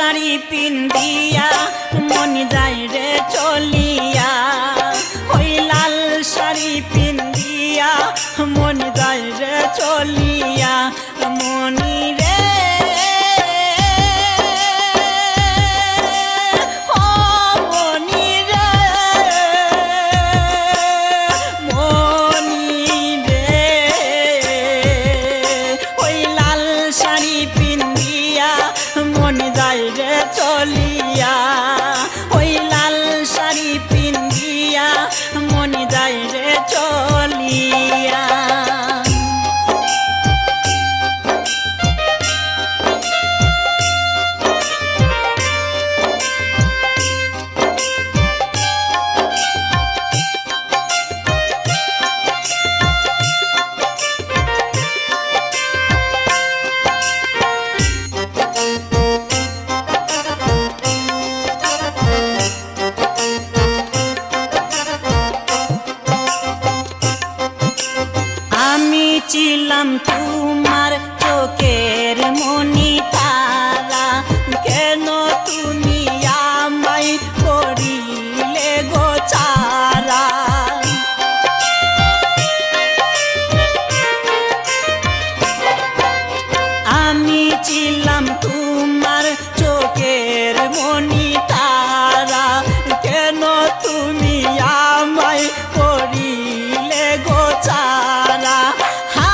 শাড়ি পিন্দিয়া মন যায় রে চলিয়া, ওই লাল শাড়ি পিন্দিয়া মন যায় রে চলিয়া। মনি রে ও মনি রে, মনি রে, ওই লাল শাড়ি পিন্দিয়া মন যায় রে চলিয়া, ওই লাল শাড়ি পিন্দিয়া মন যায় রে চলিয়া। আমি ছিলাম তোমার চোখের মনি তারা, কেন তুমি আমায় করিলে গো ছাড়া। আমি ছিলাম তোমার চোখের মনি তারা, কেন তুমি আমায় করিলে গো ছাড়া।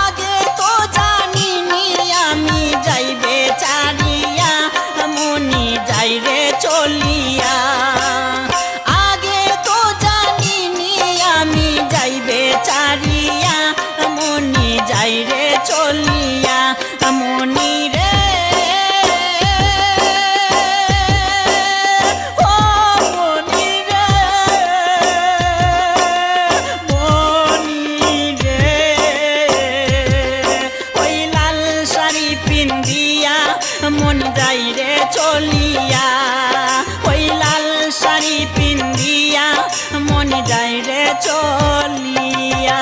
আগে তো জানিনি আমি যাইবে ছাড়িয়া মনি যাই রে চলিয়া, আগে তো জানিনি আমি যাইবে ছাড়িয়া মনি যাই রে চলিয়া। মনি রে ও মনি রে, মনি রে, ওই লাল শাড়ি পিন্দিয়া মন যাই রে চলিয়া, ওই লাল শাড়ি পিন্দিয়া মন যাই রে চলিয়া।